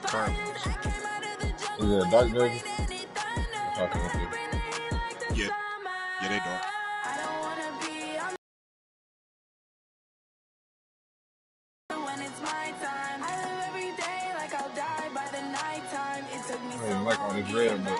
currently. Is it a dark jersey? That's all I can Yeah, yeah, they don't. I don't even like all this red, but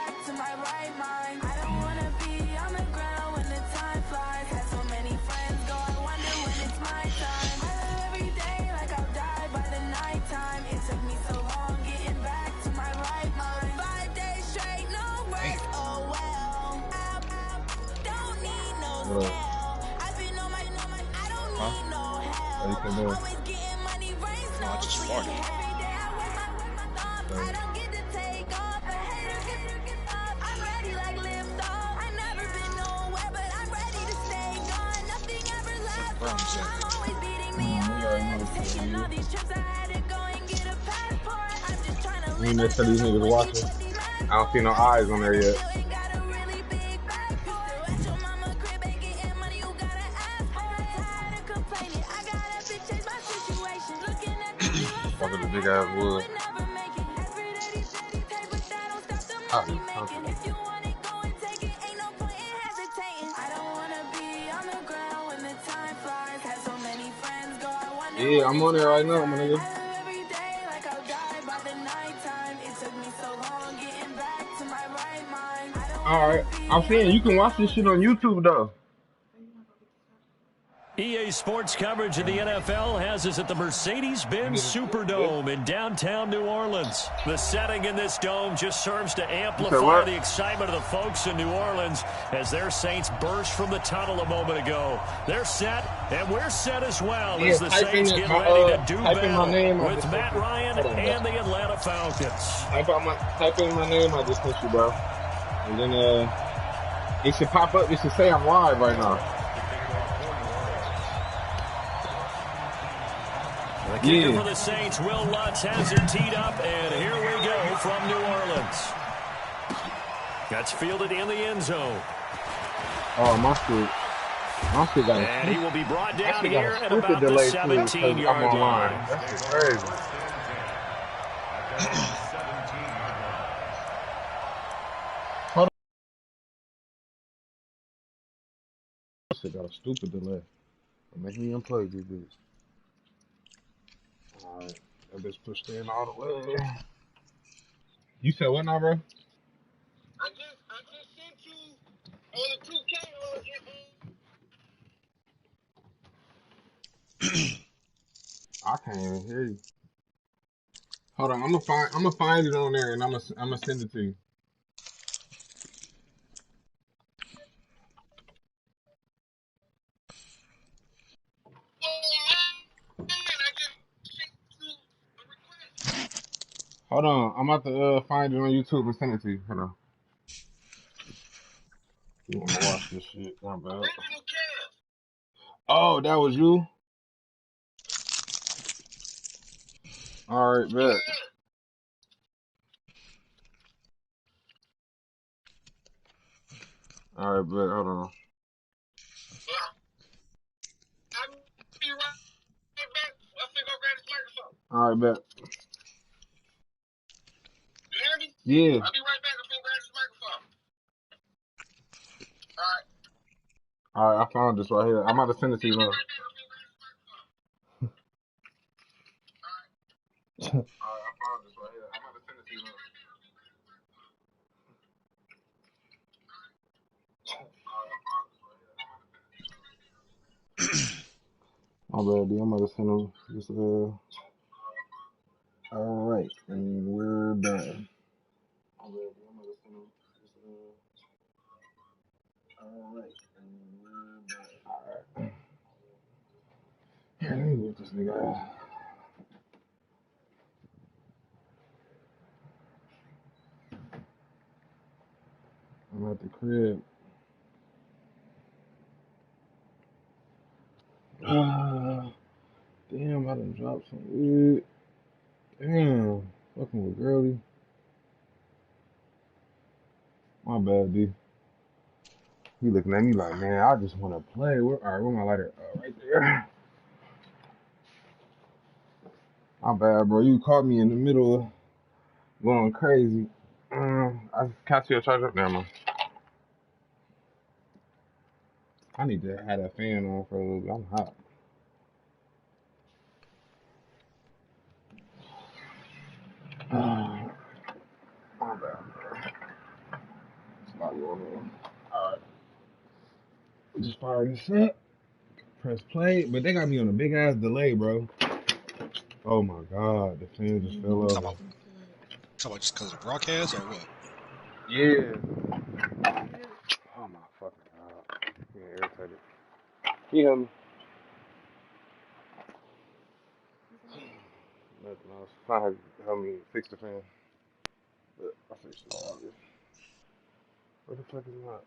what? Huh? How you can do? No, I just farted. Where the Browns at? You make sure these niggas watching. I don't see no eyes on there yet. Fuck with the big ass wood. Oh, he's comfortable. Yeah, I'm on there right now, my nigga. Alright, I'm saying you can watch this shit on YouTube though. EA Sports coverage of the NFL has us at the Mercedes-Benz Superdome in downtown New Orleans. The setting in this dome just serves to amplify the excitement of the folks in New Orleans as their Saints burst from the tunnel a moment ago. They're set, and we're set as well as the Saints get ready to do battle with Matt Ryan and the Atlanta Falcons. Type in my name, I just sent you, bro. And then it should pop up. It should say I'm live right now. The kicker for the Saints, Will Lutz, has it teed up, and here we go from New Orleans. That's fielded in the end zone. Oh, my shit got and he will be brought down here at about the 17-yard line. That's crazy. Hold on. This shit got a stupid delay. Make me unplug this bitch. Alright, that bitch pushed in all the way. You said what now, bro? I just sent you on the 2K. I can't even hear you. Hold on, I'm gonna find it on there and I'm gonna send it to you. Hold on, I'm about to find it on YouTube and send it to you. Hold on. You wanna watch this shit? My bad. Oh, that was you? Alright, bet. Alright, bet. Hold on. Alright, bet. You hear me? Yeah. I'll be right back. I'm finna grab this microphone. Alright, I found this right here. I'm about to send it to you now. My bad, dude. I'm about to send him this. Alright, and we're done. My bad, dude. I'm about to send him this. Alright, and we're done. Alright. Here, let me get this nigga out. I'm at the crib. Damn, I done dropped some weed. Damn, fucking with girly. My bad, D. He looking at me like, man, I just want to play. Alright, where my lighter? Right there. My bad, bro. You caught me in the middle of Going crazy. I catch you a charger up there, man. I need to have that fan on for a little bit. I'm hot. My bad, bro. It's not going on. Alright. Just fire this up. Press play. But they got me on a big ass delay, bro. Oh my god. The fan just fell Talk over. about, talk about just because of the broadcast or what? Yeah. Oh my fucking god. I'm irritated. You hear me? Nothing else. I had to help me fix the fan. But I fixed it earlier. Where the fuck is my...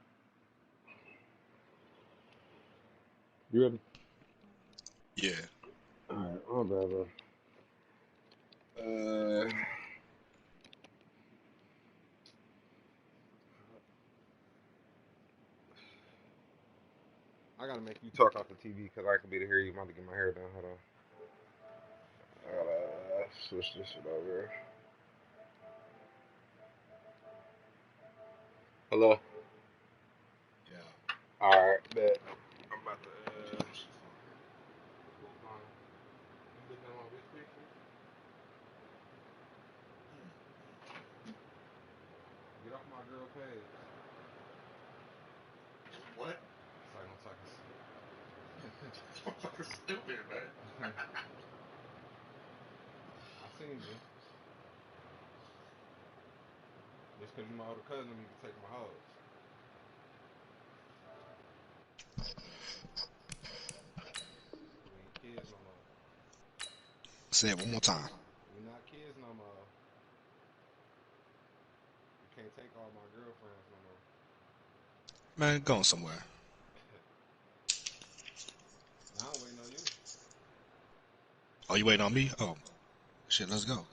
You ready? Yeah. Alright, my bad, bro. I gotta make you talk off the TV because I can be to hear you. I'm about to get my hair done. Hold on. I gotta switch this shit over. Hello? Yeah. Alright, bet. I'm about to, you looking at my wrist picture? Get off my girl page. What? Sorry, I'm talking Fucking stupid, man. I seen you. Just because you're my older cousin, you can take my hoes. We ain't kids no more. Say it one more time. We not kids no more. You can't take all my girlfriends no more. Man, going somewhere. Now I'm waiting on you. Oh, you waiting on me? Oh, shit, let's go.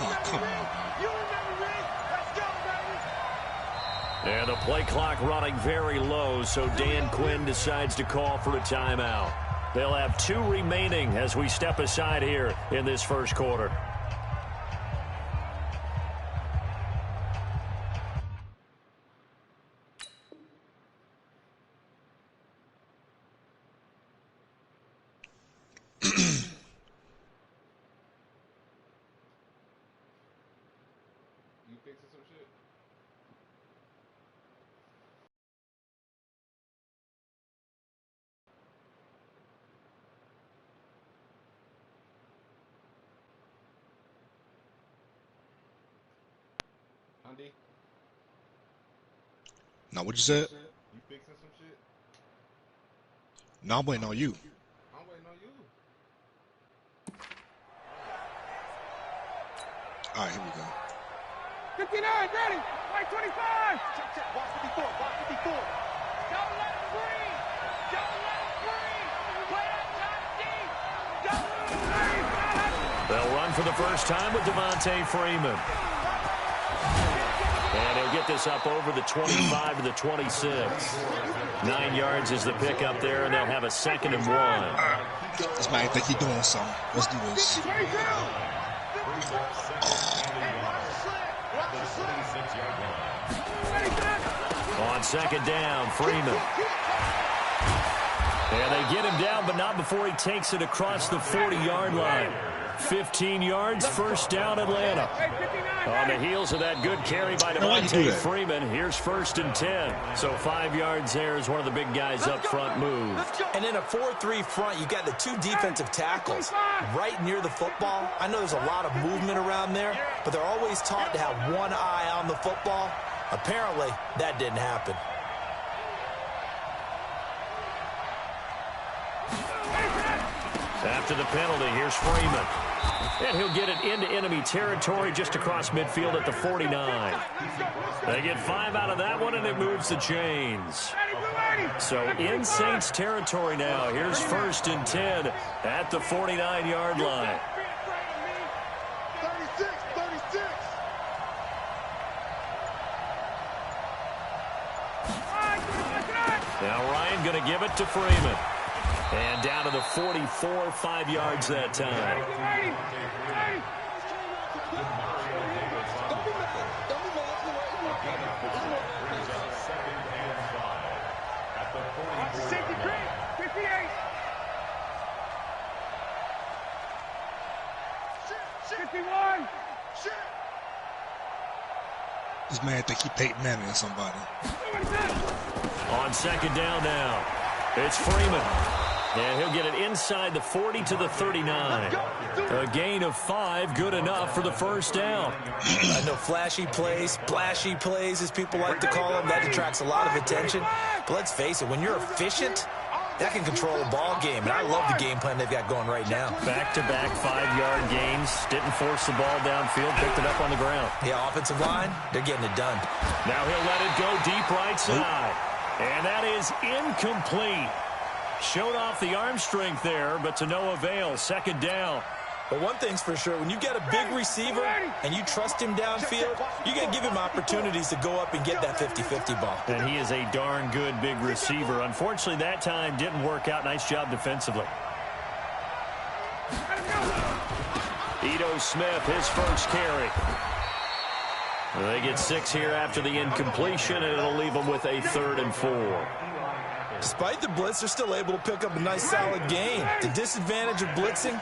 Oh, come on, man. And the play clock running very low, so Dan Quinn decides to call for a timeout. They'll have 2 remaining as we step aside here in this first quarter. You fixing some shit? Andy, Now, what you said? you fixing some shit? No, I'm waiting on you. I'm waiting on you. All right, here we go. 59, ready, right 25. Check, check, watch 54, watch 54. Don't let him breathe. Don't let him breathe. Play that top deep. They'll run for the first time with Devontae Freeman. And he'll get this up over the 25 to the 26. 9 yards is the pickup there, and they'll have a 2nd and 1. This man think he doing something. Let's do this. On 2nd down, Freeman. And they get him down, but not before he takes it across the 40-yard line. 15 yards, first down, Atlanta. On the heels of that good carry by Devontae Freeman, here's 1st and 10. So 5 yards there as one of the big guys up front moved. And in a 4-3 front, you got the 2 defensive tackles right near the football. I know there's a lot of movement around there, but they're always taught to have one eye on the football. Apparently, that didn't happen. After the penalty, here's Freeman. And he'll get it into enemy territory just across midfield at the 49. They get 5 out of that one, and it moves the chains. So in Saints territory now. Here's 1st and 10 at the 49-yard line. 36. Now Ryan going to give it to Freeman. And down to the 44, 5 yards that time. This man think he Peyton Manning or somebody. On 2nd down now, it's Freeman. And he'll get it inside the 40 to the 39. A gain of 5, good enough for the 1st down. I know flashy plays, splashy plays, as people like to call them, that attracts a lot of attention. But let's face it, when you're efficient, that can control a ball game. And I love the game plan they've got going right now. Back-to-back 5-yard gains. Didn't force the ball downfield, picked it up on the ground. Yeah, offensive line, they're getting it done. Now he'll let it go deep right side. And that is incomplete. Showed off the arm strength there, but to no avail. 2nd down. But one thing's for sure, when you get a big receiver and you trust him downfield, you're going to give him opportunities to go up and get that 50-50 ball. And he is a darn good big receiver. Unfortunately, that time didn't work out. Nice job defensively. Ito Smith, his 1st carry. They get 6 here after the incompletion, and it'll leave them with a 3rd and 4. Despite the blitz, they're still able to pick up a nice, solid gain. The disadvantage of blitzing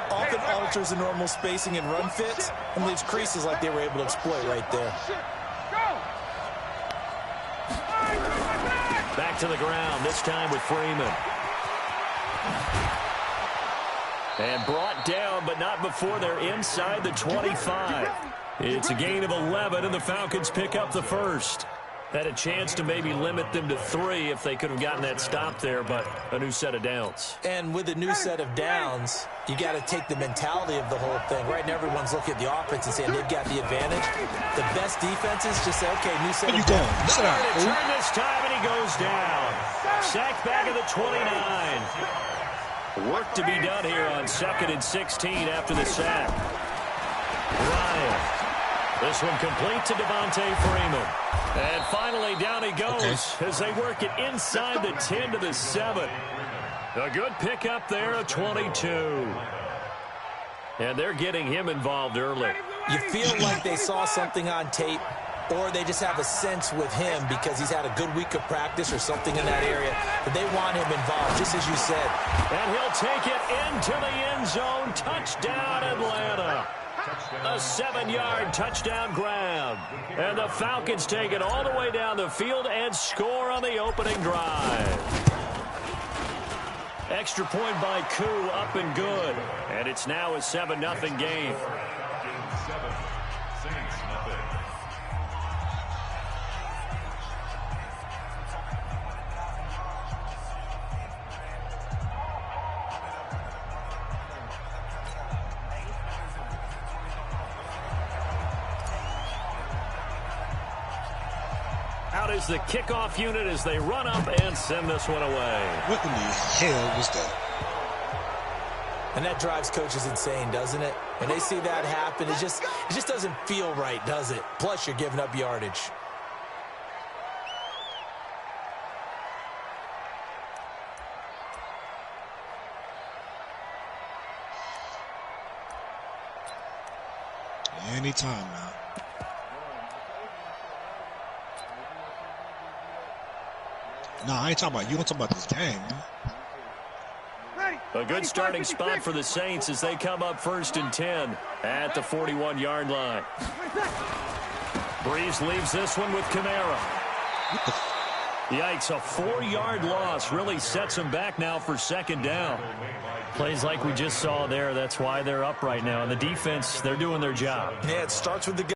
often alters the normal spacing and run fits and leaves creases like they were able to exploit right there. Back to the ground, this time with Freeman. And brought down, but not before they're inside the 25. It's a gain of 11, and the Falcons pick up the 1st. Had a chance to maybe limit them to 3 if they could have gotten that stop there, but a new set of downs. And with a new set of downs, you got to take the mentality of the whole thing. Right now, everyone's looking at the offense and saying they've got the advantage. The best defenses just say, okay, new set of downs. Sit down. Turn this time, and he goes down. Sacked back at the 29. Work to be done here on 2nd and 16 after the sack. Ryan. This one complete to Devontae Freeman. And finally, down he goes as they work it inside the 10 to the 7. A good pickup there, a 22. And they're getting him involved early. You feel like they saw something on tape, or they just have a sense with him because he's had a good week of practice or something in that area that they want him involved, just as you said. And he'll take it into the end zone. Touchdown, Atlanta. A 7-yard touchdown grab. And the Falcons take it all the way down the field and score on the opening drive. Extra point by Koo, up and good. And it's now a 7-0 game. Out is the kickoff unit as they run up and send this one away. What in the hell was that? And that drives coaches insane, doesn't it? When they see that happen, it just doesn't feel right, does it? Plus, you're giving up yardage. Anytime now. No, I ain't talking about you. I'm talking about this game, man. A good starting spot for the Saints as they come up 1st and 10 at the 41-yard line. Breeze leaves this one with Kamara. Yikes, a 4-yard loss really sets them back now for 2nd down. Plays like we just saw there, that's why they're up right now. And the defense, they're doing their job. Yeah, it starts with the guy.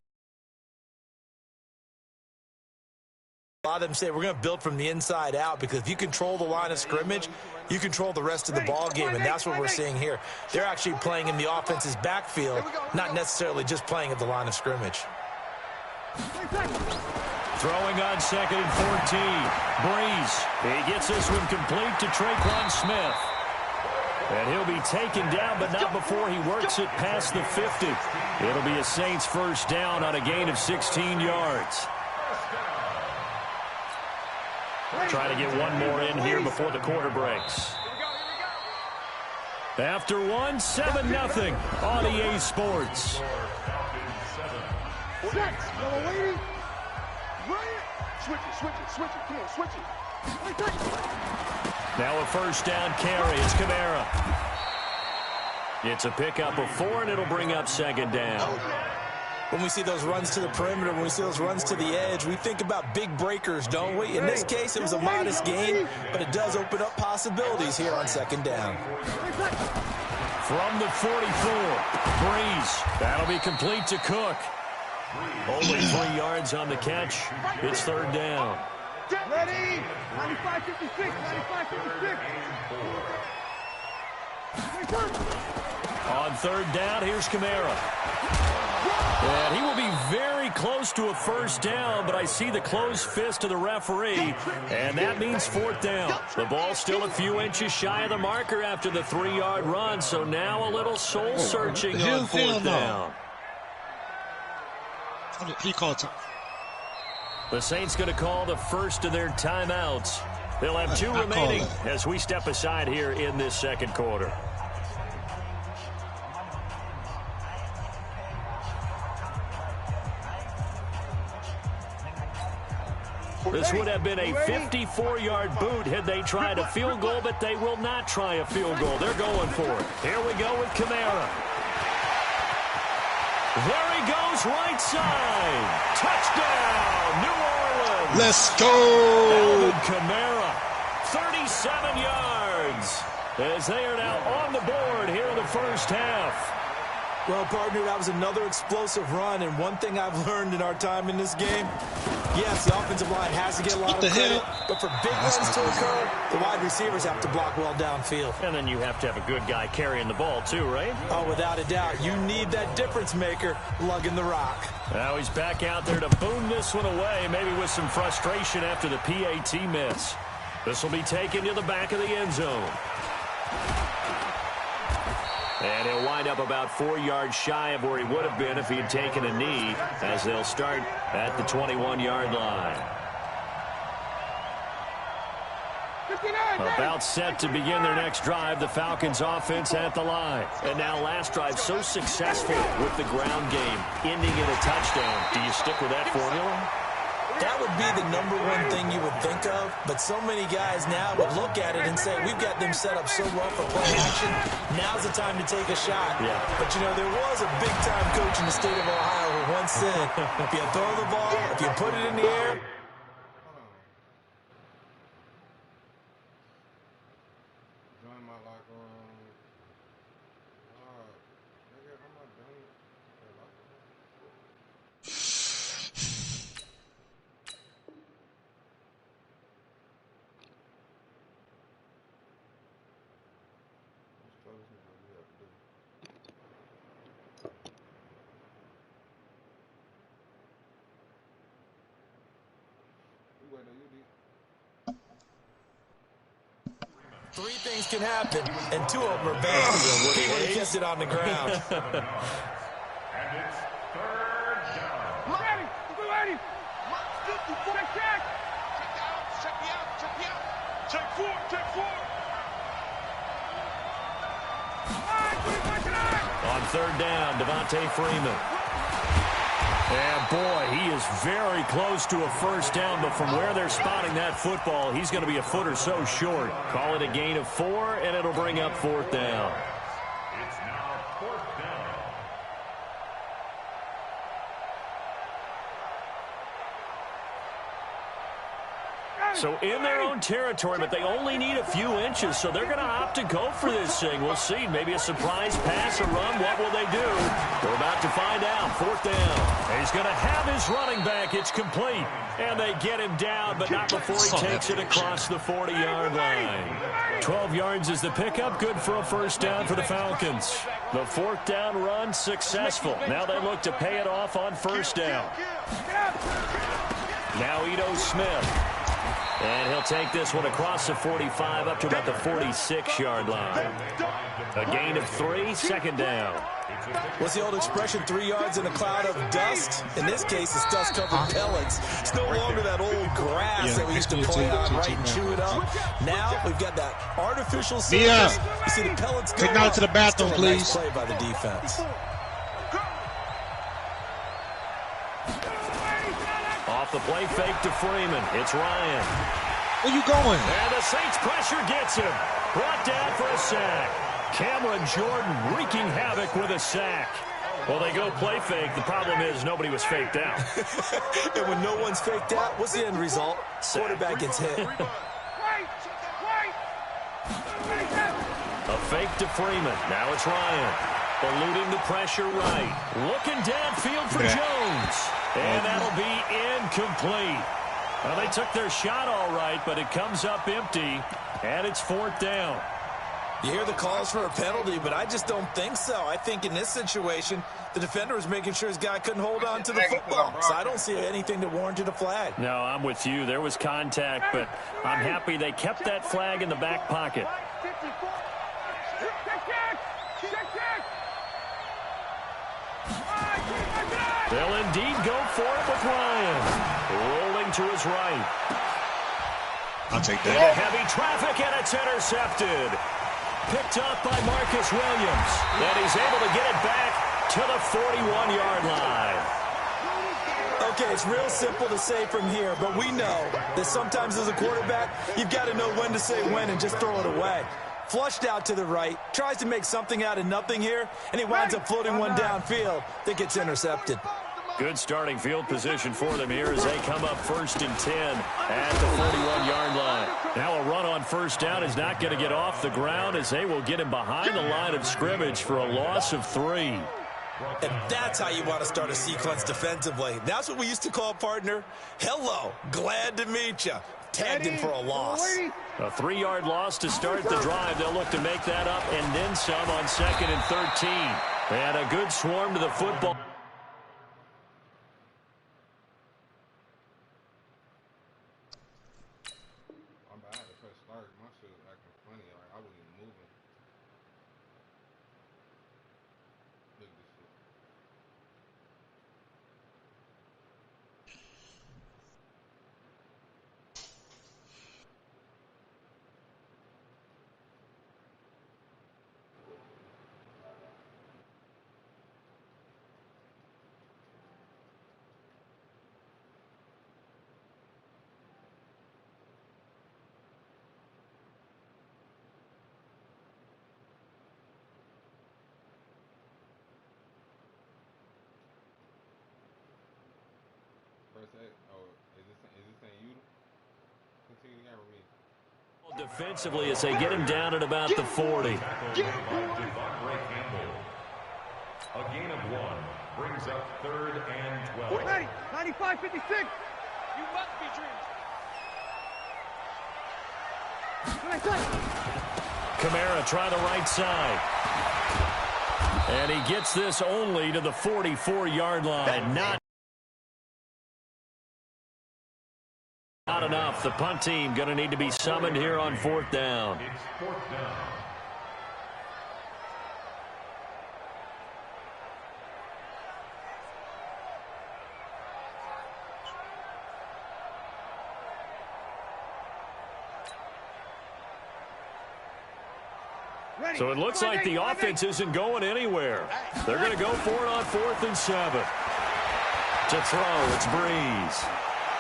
A lot of them say we're going to build from the inside out because if you control the line of scrimmage, you control the rest of the ball game, and that's what we're seeing here. They're actually playing in the offense's backfield, not necessarily just playing at the line of scrimmage. Throwing on 2nd and 14. Breeze. He gets this one complete to Traquan Smith. And he'll be taken down, but not before he works it past the 50. It'll be a Saints first down on a gain of 16 yards. Try to get one more in here before the quarter breaks. After one, 7-0 on EA Sports. Now a first down carry. It's Kamara. It's a pickup of 4, and it'll bring up 2nd down. When we see those runs to the perimeter, when we see those runs to the edge, we think about big breakers, don't we? In this case, it was a modest gain, but it does open up possibilities here on 2nd down. From the 44, Breeze. That'll be complete to Cook. Only 3 yards on the catch. It's 3rd down. Ready? 95-56, 95-56. On 3rd down, here's Kamara. And he will be very close to a first down, but I see the closed fist of the referee, and that means 4th down. The ball's still a few inches shy of the marker after the 3-yard run, so now a little soul-searching on 4th down. He called time. The Saints going to call the first of their timeouts. They'll have 2 remaining as we step aside here in this 2nd quarter. This would have been a 54-yard boot had they tried a field goal, but they will not try a field goal. They're going for it. Here we go with Kamara. There he goes, right side. Touchdown, New Orleans. Let's go. Alvin Kamara, 37 yards, as they are now on the board here in the first half. Well, partner, that was another explosive run, and one thing I've learned in our time in this game, yes, the offensive line has to get a lot of credit, but for big runs to occur, the wide receivers have to block well downfield. And then you have to have a good guy carrying the ball too, right? Oh, without a doubt. You need that difference maker lugging the rock. Now he's back out there to boom this one away, maybe with some frustration after the PAT miss. This will be taken to the back of the end zone. And he'll wind up about 4 yards shy of where he would have been if he had taken a knee, as they'll start at the 21-yard line. About set to begin their next drive, the Falcons offense at the line. And now last drive so successful with the ground game, ending in a touchdown. Do you stick with that formula? That would be the #1 thing you would think of, but so many guys now would look at it and say, we've got them set up so well for play action, now's the time to take a shot. Yeah. But, you know, there was a big-time coach in the state of Ohio who once said, if you throw the ball, if you put it in the air, three things can happen, and 2 of them are bad. He would have kissed it on the ground. And it's 3rd down. Ready. Ready. Check. Check me out. Check 4. On 3rd down, Devontae Freeman. And boy, he is very close to a first down, but from where they're spotting that football, he's going to be a foot or so short. Call it a gain of 4, and it'll bring up 4th down. It's now 4th down. So in their own territory, but they only need a few inches, so they're going to opt to go for this thing. We'll see. Maybe a surprise pass or run. What will they do? We're about to find out. 4th down. He's going to have his running back. It's complete. And they get him down, but not before he takes it across the 40-yard line. 12 yards is the pickup. Good for a 1st down for the Falcons. The 4th down run successful. Now they look to pay it off on 1st down. Now Ito Smith. And he'll take this one across the 45 up to about the 46-yard line. A gain of 3, 2nd down. What's the old expression, 3 yards in a cloud of dust? In this case, it's dust-covered pellets. It's no longer that old grass that we used to play on, right, and chew it up. Now we've got that artificial surface. You see the pellets go take out to the bathroom, please. Nice play by the defense. Off the play fake to Freeman. It's Ryan. Where you going? And the Saints pressure gets him. Brought down for a sack. Cameron Jordan wreaking havoc with a sack. Well, they go play fake. The problem is nobody was faked out. And when no one's faked out, what's the end result? Quarterback gets hit. A fake to Freeman. Now it's Ryan. Eluding the pressure right. Looking downfield for Jones. And that'll be incomplete. Well, they took their shot all right, but it comes up empty. And it's 4th down. You hear the calls for a penalty, but I just don't think so. I think in this situation, the defender was making sure his guy couldn't hold on to the football. So I don't see anything that warranted a flag. No, I'm with you. There was contact, but I'm happy they kept that flag in the back pocket. They'll indeed go for it with Ryan. Rolling to his right. I'll take that. Heavy traffic, and it's intercepted. Picked up by Marcus Williams. And he's able to get it back to the 41-yard line. Okay, it's real simple to say from here, but we know that sometimes as a quarterback, you've got to know when to say when and just throw it away. Flushed out to the right, tries to make something out of nothing here, and he winds up floating one downfield that gets intercepted. Good starting field position for them here as they come up 1st and 10 at the 41-yard line. Now a run on 1st down is not going to get off the ground as they will get him behind the line of scrimmage for a loss of 3. And that's how you want to start a sequence defensively. That's what we used to call, partner, hello, glad to meet you. Tagged him for a loss. A 3-yard loss to start the drive. They'll look to make that up and then some on 2nd and 13. And a good swarm to the football. Defensively as they get him down at about the 40. A gain of 1 brings up 3rd and 12. Ready, 95-56. You must be dreaming. Kamara try the right side. And he gets this only to the 44-yard line. Not enough. The punt team going to need to be summoned here on 4th down. It's 4th down. So it looks like the offense isn't going anywhere. They're going to go for it on 4th and 7. To throw, it's Breeze.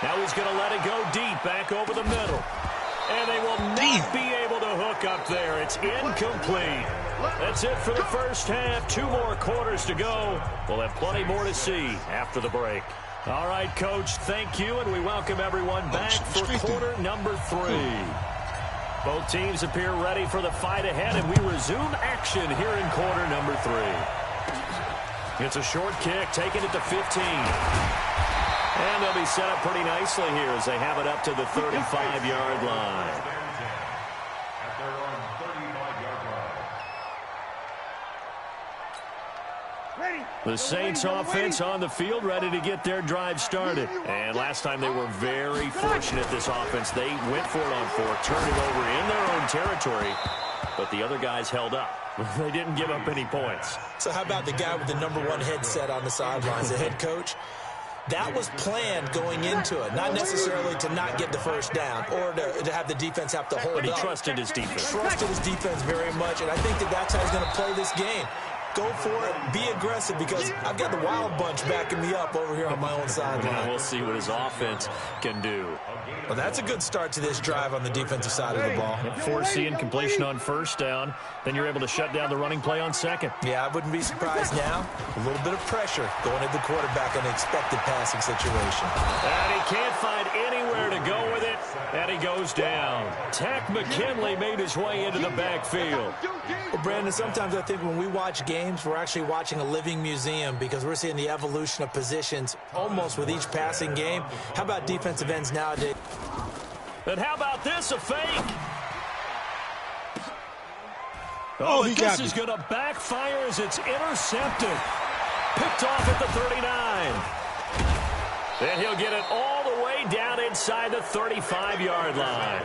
Now he's going to let it go deep, back over the middle. And they will not be able to hook up there. It's incomplete. That's it for the first half. 2 more quarters to go. We'll have plenty more to see after the break. All right, Coach, thank you, and we welcome everyone back for quarter number 3. Both teams appear ready for the fight ahead, and we resume action here in quarter number 3. It's a short kick, taking it to 15. And they'll be set up pretty nicely here as they have it up to the 35-yard line. The Saints offense on the field, ready to get their drive started. And last time they were very fortunate, this offense. They went for it on 4, turning over in their own territory. But the other guys held up. They didn't give up any points. So how about the guy with the #1 headset on the sidelines, the head coach? That was planned going into it, not necessarily to not get the first down or to have the defense have to hold up. But he trusted his defense. Trusted his defense very much, and I think that's how he's going to play this game. Go for it. Be aggressive because I've got the wild bunch backing me up over here on my own sideline. We'll see what his offense can do. Well, that's a good start to this drive on the defensive side of the ball. Forcing completion on first down. Then you're able to shut down the running play on second. Yeah, I wouldn't be surprised now. A little bit of pressure going at the quarterback in an expected passing situation. And he can't find anywhere to go with it. And he goes down. Tack McKinley made his way into the backfield. Well, Brandon, sometimes I think when we watch games, we're actually watching a living museum because we're seeing the evolution of positions almost with each passing game. How about defensive ends nowadays? And how about this, a fake? He this got is me. going to backfire as it's intercepted. Picked off at the 39. And he'll get it all the way down inside the 35-yard line.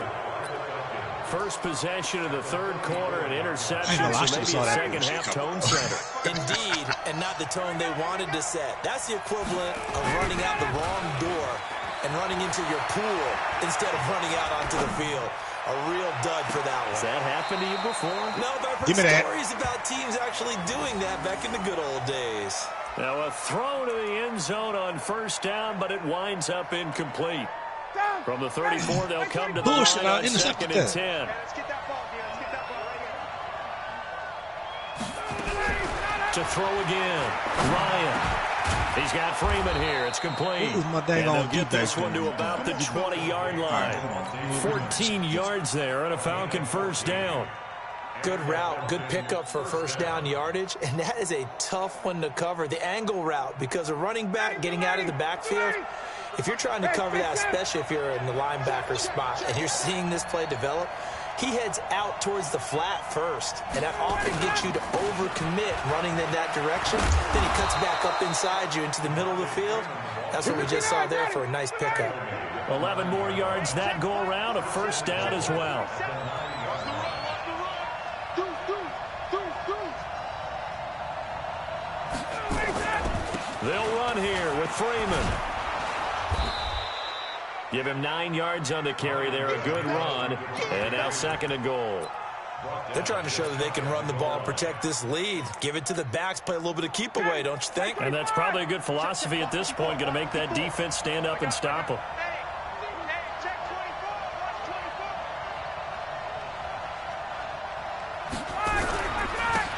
First possession of the third quarter, an interception, so maybe a second-half tone setter. Indeed, and not the tone they wanted to set. That's the equivalent of running out the wrong door and running into your pool instead of running out onto the field. A real dud for that one. Has that happened to you before? No, but I've heard stories about teams actually doing that back in the good old days. Now a throw to the end zone on first down, but it winds up incomplete. From the 34, they'll come to the line on second and 10. Let's get that ball, Let's get that ball right here. To throw again, Ryan. He's got Freeman here. It's complete. My dang and on they'll get this defense. one to about the 20-yard line. 14 yards there and a Falcon first down. Good route, good pickup for first down yardage, and that is a tough one to cover. The angle route, because a running back getting out of the backfield, if you're trying to cover that, especially if you're in the linebacker spot and you're seeing this play develop, he heads out towards the flat first, and that often gets you to overcommit running in that direction. Then he cuts back up inside you into the middle of the field. That's what we just saw there for a nice pickup. 11 more yards that go around, a first down as well. They'll run here with Freeman. Give him 9 yards on the carry there, a good run, and now second and goal. They're trying to show that they can run the ball and protect this lead. Give it to the backs, play a little bit of keep away, don't you think? And that's probably a good philosophy at this point, going to make that defense stand up and stop them.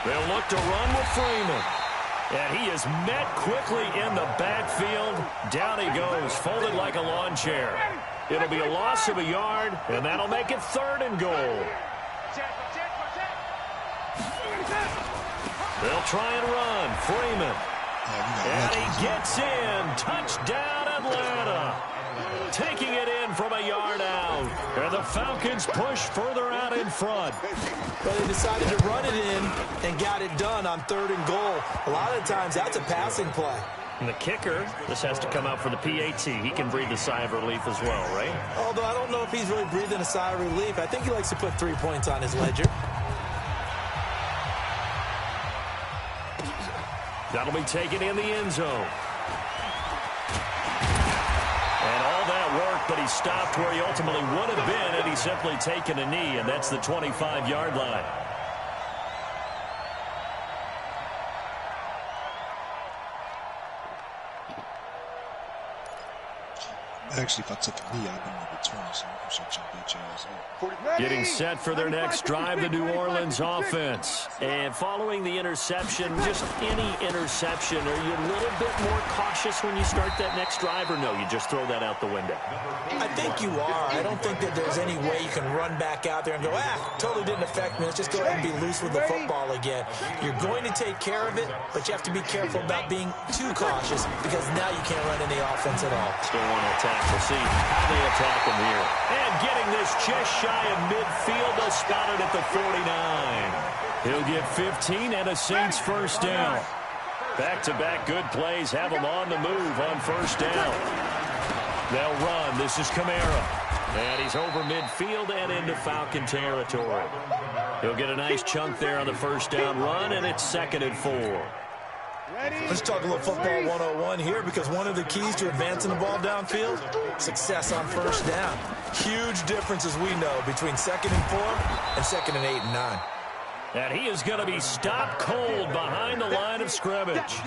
They'll look to run with Freeman. And he is met quickly in the backfield. Down he goes, folded like a lawn chair. It'll be a loss of a yard, and that'll make it third and goal. They'll try and run. Freeman. And he gets in. Touchdown, Atlanta. Taking it in from a yard out. And the Falcons push further out in front. But they decided to run it in and got it done on third and goal. A lot of times that's a passing play. And the kicker, this has to come out for the PAT. He can breathe a sigh of relief as well, right? Although I don't know if he's really breathing a sigh of relief. I think he likes to put 3 points on his ledger. That'll be taken in the end zone. And all that work, but he stopped where he ultimately would have been had he simply taken a knee, and that's the 25-yard line. Actually, if I took a knee, I'd been over 20, so I'm shut your bitch ass up. Getting set for their next drive, the New Orleans offense. And following the interception, just any interception, are you a little bit more cautious when you start that next drive, or no, you just throw that out the window? I think you are. I don't think that there's any way you can run back out there and go, totally didn't affect me. Let's just go ahead and be loose with the football again. You're going to take care of it, but you have to be careful about being too cautious because now you can't run any offense at all. Still want to attack. We'll see how they attack him here. And getting this just shy of midfield. They'll spot it at the 49. He'll get 15 and a Saints first down. Back-to-back good plays have them on the move on first down. They'll run. This is Kamara. And he's over midfield and into Falcon territory. He'll get a nice chunk there on the first down run, and it's 2nd and 4. Let's talk a little football 101 here, because one of the keys to advancing the ball downfield, success on first down. Huge difference, as we know, between 2nd and 4 and 2nd and 8 and 9. And he is going to be stopped cold behind the line of scrimmage.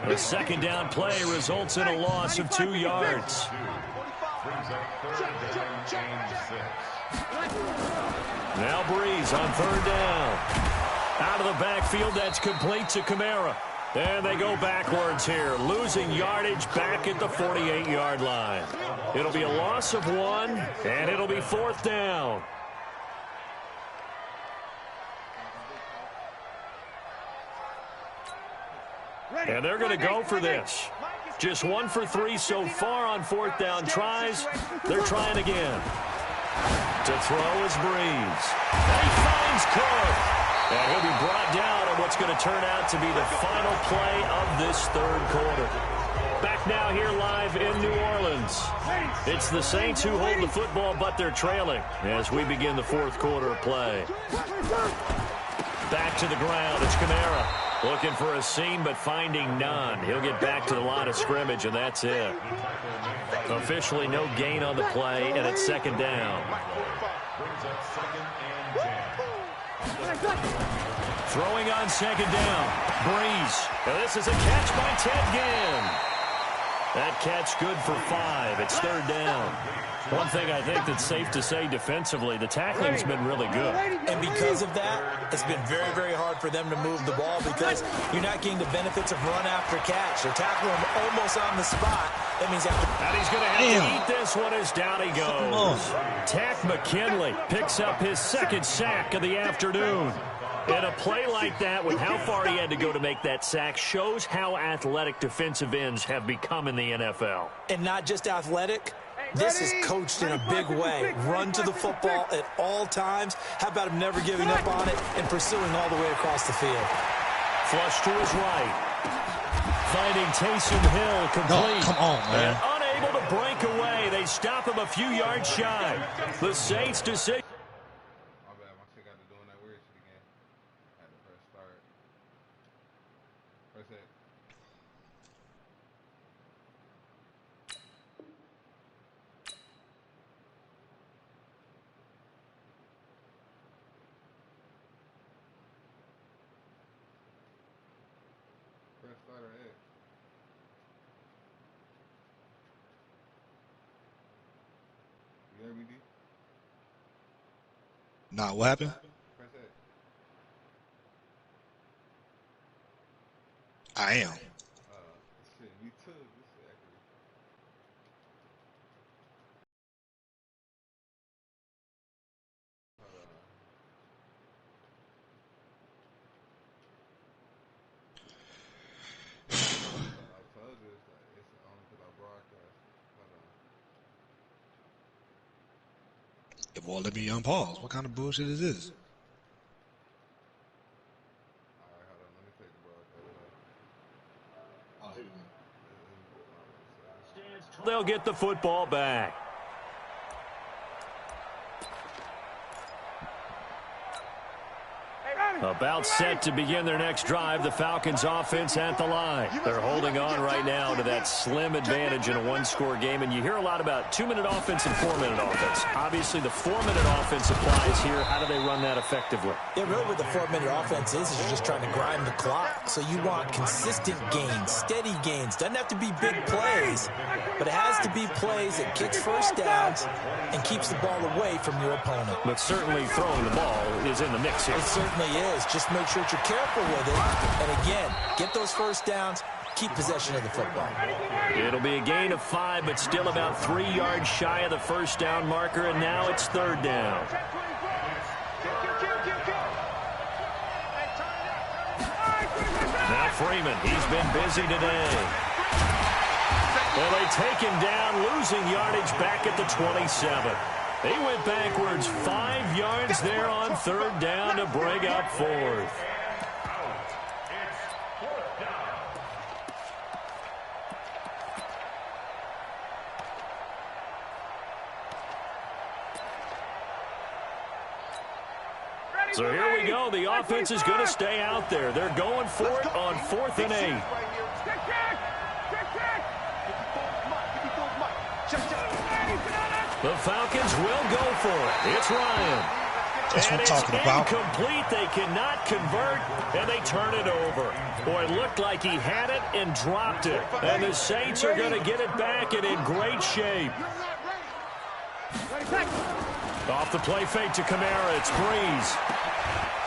The second down play results in a loss of 2 yards. Now Breeze on 3rd down. Out of the backfield, that's complete to Kamara. And they go backwards here, losing yardage back at the 48-yard line. It'll be a loss of 1, and it'll be 4th down. And they're going to go for this. Just 1 for 3 so far on 4th down tries. They're trying again. To throw is Breeze. And he finds Cook. And he'll be brought down on what's going to turn out to be the final play of this 3rd quarter. Back now here live in New Orleans. It's the Saints who hold the football, but they're trailing as we begin the 4th quarter of play. Back to the ground. It's Kamara. Looking for a seam, but finding none. He'll get back to the line of scrimmage, and that's it. Officially no gain on the play, and it's 2nd down. Throwing on 2nd down. Breeze. Now this is a catch by Ted Ginn. That catch good for 5. It's 3rd down. One thing I think that's safe to say defensively, the tackling's been really good. And because of that, it's been very, very hard for them to move the ball because you're not getting the benefits of run after catch. They're tackling him almost on the spot. That means after. And he's going to have to eat this one as down he goes. Tack McKinley picks up his 2nd sack of the afternoon. And a play like that, with how far he had to go to make that sack, shows how athletic defensive ends have become in the NFL. And not just athletic. This is coached in a big way. Run to the football at all times. How about him never giving up on it and pursuing all the way across the field? Flush to his right. Finding Taysom Hill complete. No, come on, man. And unable to break away. They stop him a few yards shy. The Saints decision. My bad, my chick got to doing that weird shit again. Had to press start. Press it. Press start or X. You hear me, D? Nah, what happened? Press X. I am. Shit, me too. This shit actually. I told you it's only because I broadcast. It won't let me unpause. What kind of bullshit is this? Alright, hold on. Let me take the broadcast. They'll get the football back. About set to begin their next drive, the Falcons offense at the line. They're holding on right now to that slim advantage in a one-score game, and you hear a lot about 2-minute offense and 4-minute offense. Obviously, the 4-minute offense applies here. How do they run that effectively? Yeah, really what the 4-minute offense is you're just trying to grind the clock. So you want consistent gains, steady gains. Doesn't have to be big plays, but it has to be plays that gets first downs and keeps the ball away from your opponent. But certainly throwing the ball is in the mix here. It certainly is. Just make sure that you're careful with it. And again, get those first downs, keep possession of the football. It'll be a gain of 5, but still about 3 yards shy of the first down marker, and now it's 3rd down. Now Freeman, he's been busy today. Well, they take him down, losing yardage back at the 27. He went backwards 5 yards there on 3rd down to bring up 4th. So here we go. The offense is going to stay out there. They're going for it on 4th and 8. The Falcons will go for it. It's Ryan. That's what I'm talking about. Incomplete. They cannot convert, and they turn it over. Boy, it looked like he had it and dropped it. And the Saints are going to get it back and in great shape. Off the play fake to Kamara. It's Breeze.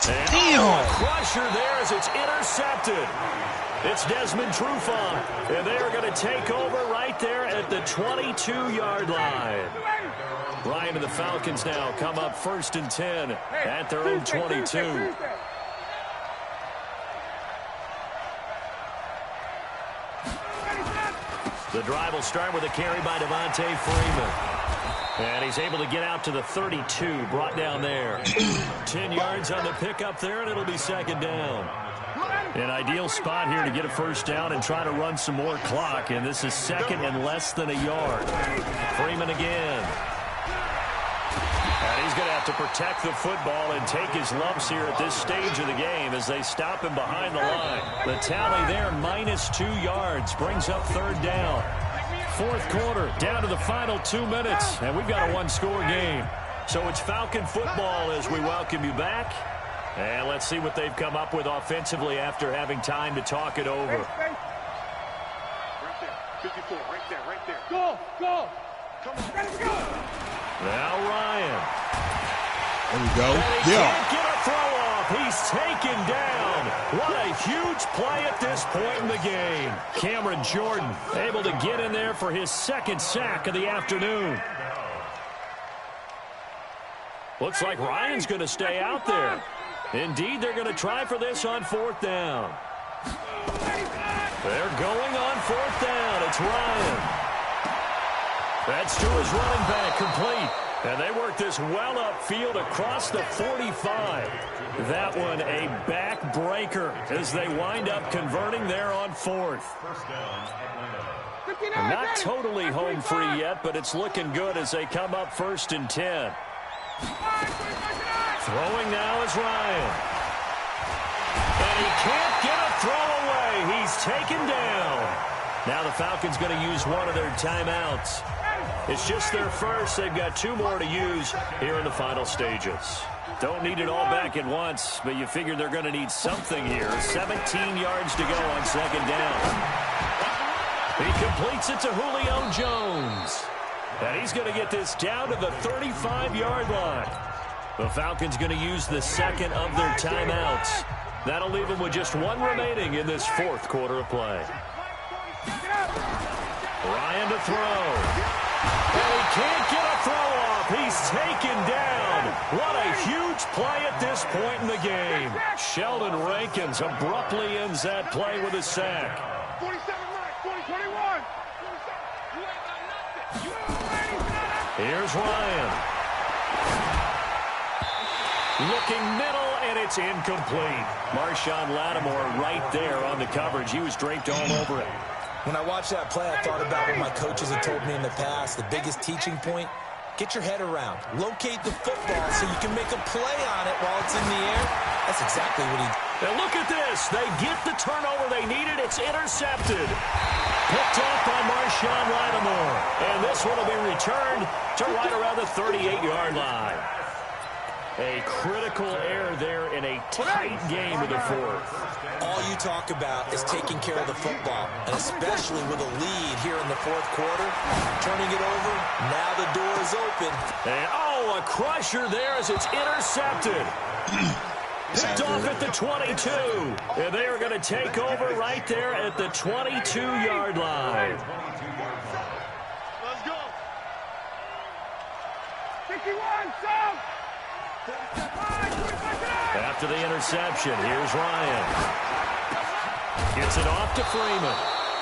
And Damn. Crusher there as it's intercepted. It's Desmond Trufant, and they are going to take over right there at the 22-yard line. Ryan and the Falcons now come up 1st and 10 at their own 22. The drive will start with a carry by Devontae Freeman. And he's able to get out to the 32, brought down there. 10 yards on the pickup there, and it'll be 2nd down. An ideal spot here to get a first down and try to run some more clock, and this is 2nd and less than a yard. Freeman again. And he's going to have to protect the football and take his lumps here at this stage of the game as they stop him behind the line. The tally there, -2 yards, brings up 3rd down. 4th quarter, down to the final 2 minutes, and we've got a one-score game. So it's Falcon football as we welcome you back. And let's see what they've come up with offensively after having time to talk it over. Right there, 54, right there. Go! Come on, let's go! Now Ryan. There we go. And he can't get a throw off. He's taken down. What a huge play at this point in the game. Cameron Jordan able to get in there for his 2nd sack of the afternoon. Looks like Ryan's going to stay out there. Indeed, they're going to try for this on 4th down. They're going on 4th down. It's Ryan. That's to his running back, complete. And they work this well upfield across the 45. That one a backbreaker as they wind up converting there on 4th. Not totally home free yet, but it's looking good as they come up 1st and 10. Throwing now is Ryan. And he can't get a throw away. He's taken down. Now the Falcons going to use one of their timeouts. It's just their first. They've got 2 more to use here in the final stages. Don't need it all back at once, but you figure they're going to need something here. 17 yards to go on 2nd down. He completes it to Julio Jones. And he's going to get this down to the 35-yard line. The Falcons going to use the 2nd of their timeouts. That'll leave them with just 1 remaining in this 4th quarter of play. Ryan to throw. And he can't get a throw off. He's taken down. What a huge play at this point in the game. Sheldon Rankins abruptly ends that play with a sack. 47 right, 21. Here's Ryan. Looking middle, and it's incomplete. Marshawn Lattimore right there on the coverage. He was draped all over it. When I watched that play, I thought about what my coaches had told me in the past. The biggest teaching point, Get your head around. Locate the football so you can make a play on it while it's in the air. That's exactly what he did. And look at this. They get the turnover they needed. It's intercepted. Picked off by Marshawn Lattimore. And this one will be returned to right around the 38-yard line. A critical error there in a tight game in the fourth. All you talk about is taking care of the football, and especially with a lead here in the fourth quarter. Turning it over, now the door is open. And, oh, a crusher there as it's intercepted. Picked off at the 22. And they are going to take over right there at the 22-yard line. Let's go. 51, South. After the interception, here's Ryan. Gets it off to Freeman.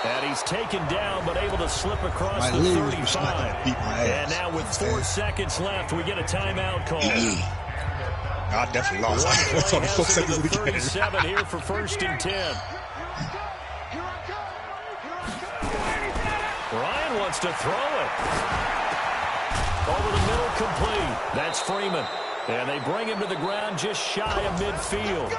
And he's taken down, but able to slip across the 35. And now with 4 seconds left, we get a timeout call. I definitely lost. That's on the 4 seconds of the game. 37 here for 1st and 10. Ryan wants to throw it. Over the middle, complete. That's Freeman. And they bring him to the ground just shy of midfield.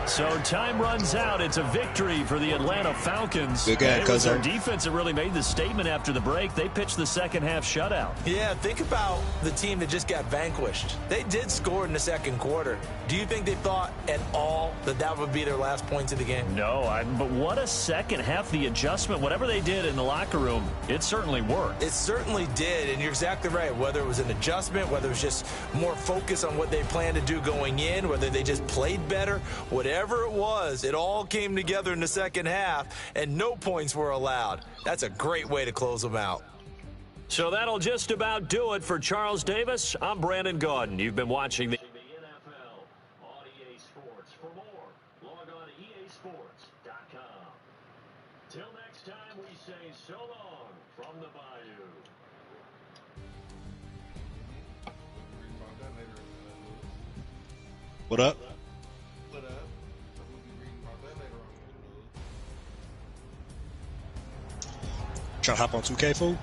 So time runs out. It's a victory for the Atlanta Falcons. Good game, it was their cousin. defense that really made the statement after the break. They pitched the second half shutout. Yeah, think about the team that just got vanquished. They did score in the second quarter. Do you think they thought at all that that would be their last points of the game? No, but what a second half. The adjustment, whatever they did in the locker room, it certainly worked. It certainly did, and you're exactly right. Whether it was an adjustment, whether it was just more focus on what they planned to do going in, whether they just played better, whatever it was, it all came together in the second half, and no points were allowed. That's a great way to close them out. So that'll just about do it for Charles Davis. I'm Brandon Gaudin. You've been watching the NFL on EA Sports. For more, log on to EASports.com. Till next time, we say so long from the Bayou. What up? Trying to hop on 2K, fool?